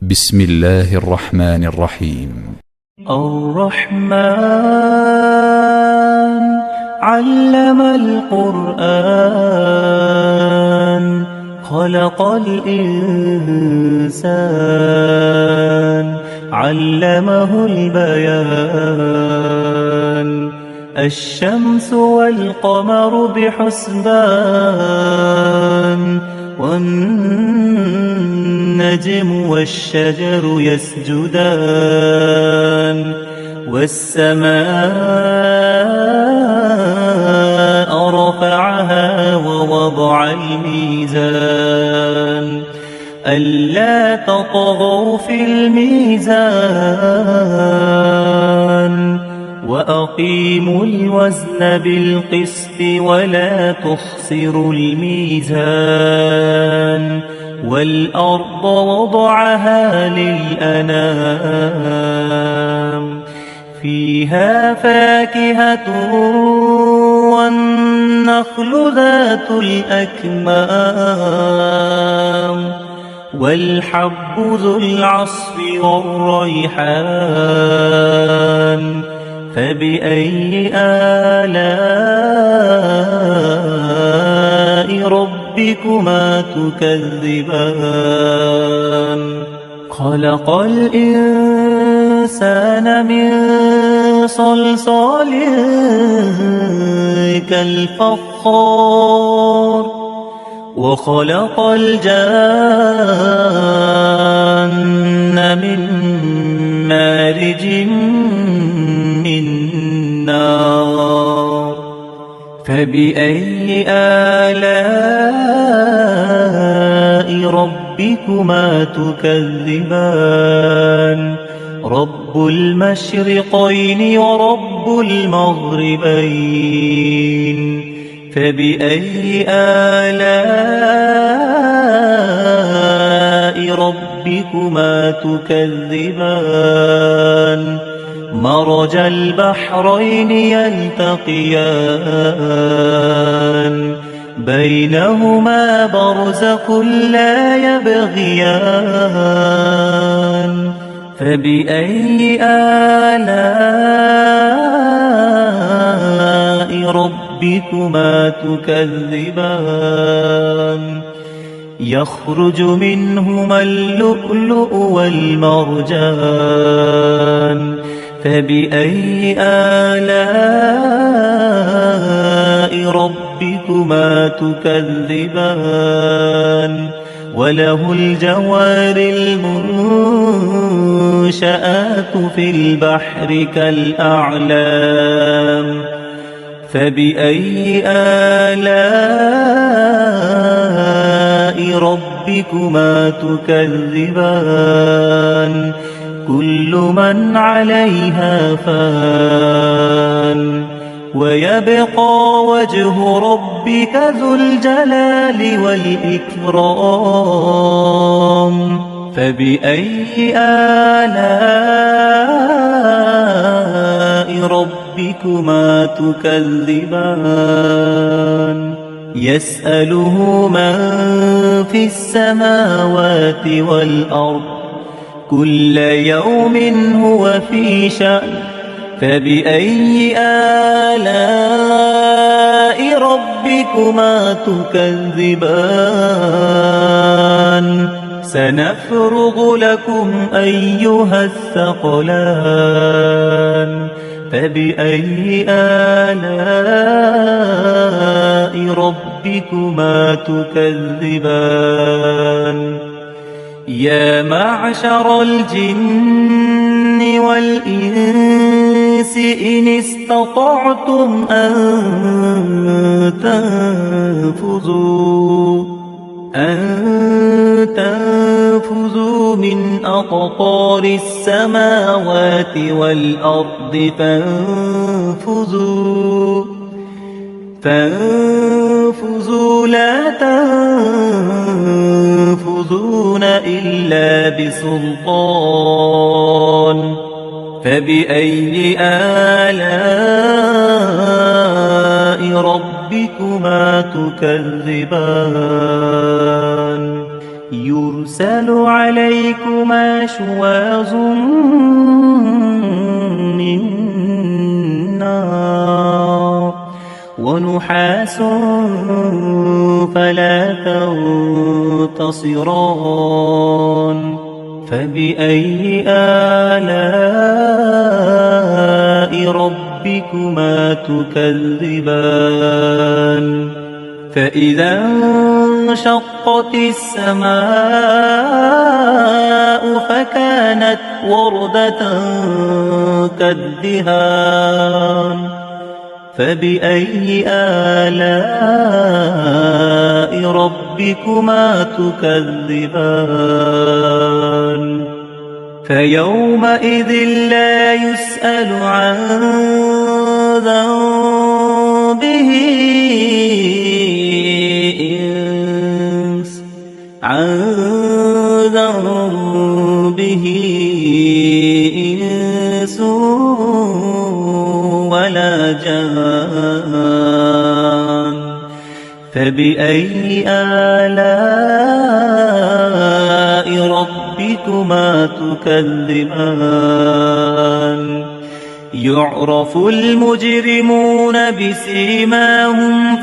بسم الله الرحمن الرحيم. الرحمن علم القرآن خلق الإنسان علمه البيان الشمس والقمر بحسبان والنجم والشجر يسجدان والسماء رفعها ووضع الميزان ألا تطغوا في الميزان وأقيموا الوزن بالقسط ولا تخسروا الميزان والأرض وضعها للأنام فيها فاكهة والنخل ذات الأكمام والحب ذو العصف والريحان فبأي آلاء ربكما تكذبان خلق الإنسان من صلصال كالفخار وخلق الجان من مارج من نار فبأي آلاء ربكما تكذبان رب المشرقين ورب المغربين فبأي آلاء ربكما تكذبان مرج البحرين يلتقيان بينهما برزخ لا يبغيان فبأي آلاء ربكما تكذبان يخرج منهما اللؤلؤ والمرجان فبأي آلاء ربكما تكذبان وله الجوار المنشآت في البحر كالأعلام فبأي آلاء ربكما تكذبان كل من عليها فان ويبقى وجه ربك ذو الجلال والإكرام فبأي آلاء ربكما تكذبان يسأله من في السماوات والأرض كل يوم هو في شأن فبأي آلاء ربكما تكذبان سنفرغ لكم أيها الثقلان فبأي آلاء ربكما تكذبان يا معشر الجن والإنس إن استطعتم أن تنفذوا من أقطار السماوات والأرض فانفذوا لا تنفذون إلا بسلطان فبأي آلاء ربكما تكذبان يرسل عليكما شواظ من نار ونحاس فلا تنتصران فبأي آلاء ربكما تكذبان فإذا انشقت السماء فكانت وردة كالدهان فبأي آلاء ربكما تكذبان فيومئذ لا يسأل عن ذنبه إنس ولا جان فبأي آلاء ربكما تكذبان يعرف المجرمون بسيماهم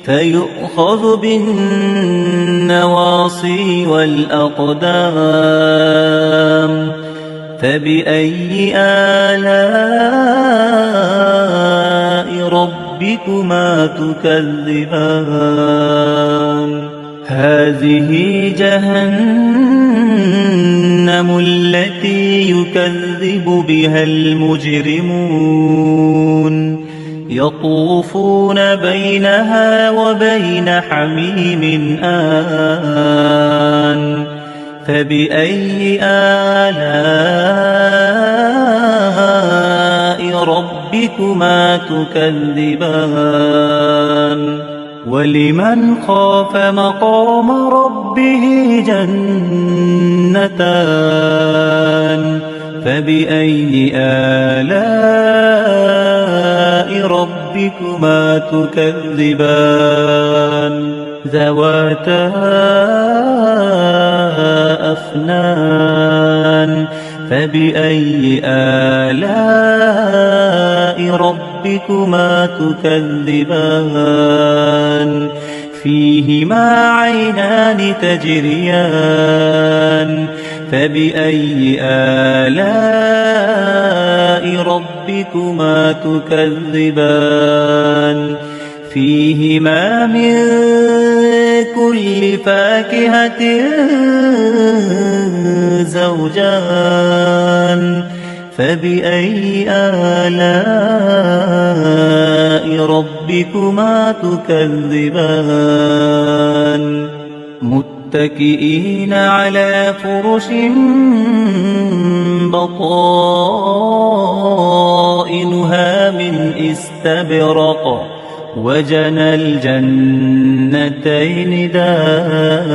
فيؤخذ بالنواصي والأقدام فبأي آلاء ربكما تكذبان هذه جهنم التي يكذب بها المجرمون يطوفون بينها وبين حميم آن فبأي آلاء ربكما تكذبان ولمن خاف مقام ربه جنتان فبأي آلاء ربكما تكذبان ذواتا أفنان فبأي آلاء ربكما تكذبان فيهما عينان تجريان فبأي آلاء ربكما تكذبان فيهما من كل فاكهة زوجان فبأي آلاء ربكما تكذبان متكئين على فرش بطائنها من استبرق وجنى الجنتين دان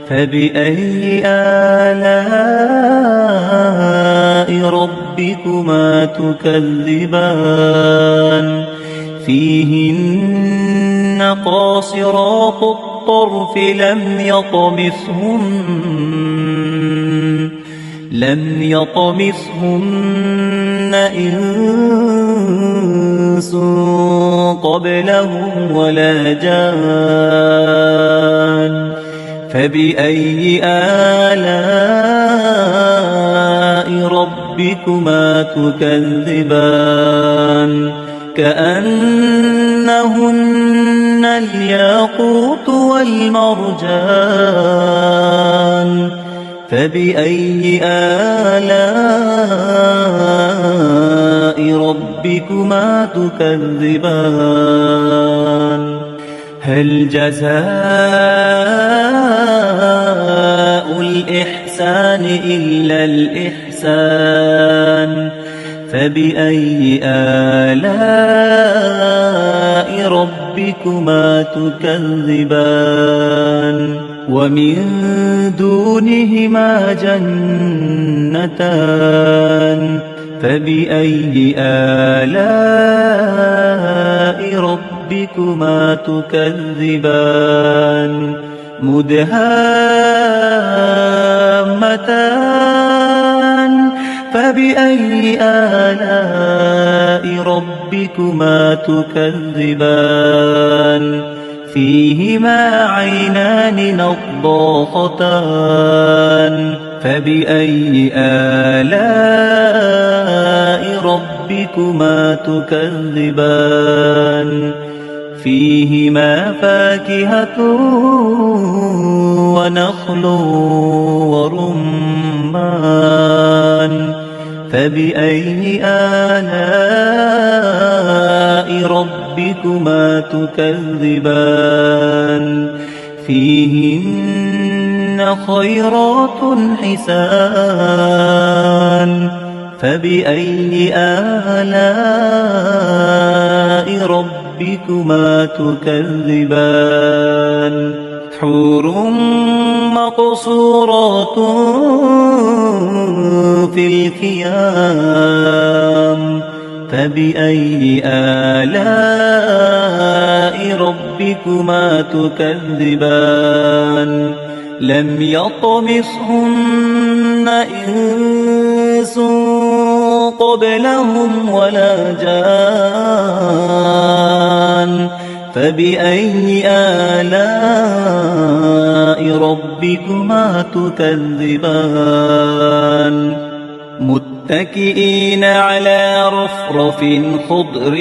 فبأي آلاء ربكما تكذبان فيهن قاصرات الطرف لم يطمثهن إنس قبلهم ولا جان فبأي آلاء ربكما تكذبان كأنهن الياقوت والمرجان فبأي آلاء ربكما تكذبان هل جزاء الإحسان إلا الإحسان فبأي آلاء ربكما تكذبان ومن دونهما جنتان فبأي آلاء ربكما تكذبان مدهامتان فبأي آلاء ربكما تكذبان فيهما عينان نضاختان فبأي آلاء ربكما تكذبان فيهما فاكهة ونخل ورمان فبأي آلاء ربكما تكذبان فيهن خيرات حسان فبأي آلاء ربكما تكذبان حور مقصورات في الخيام فبأي آلاء ربكما تكذبان لم يطمثهن إنس قبلهم ولا جان فبأي آلاء ربكما تكذبان متكئين على رفرف خضر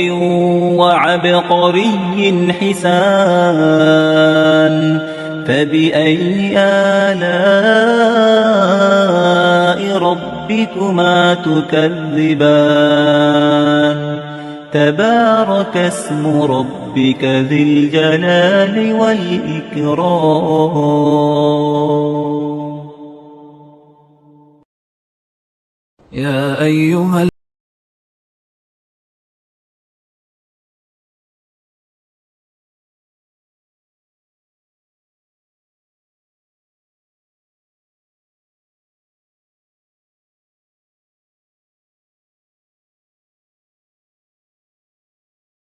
وعبقري حسان فبأي آلاء ربكما تكذبان تبارك اسم ربك ذي الجلال والإكرام. يا أيها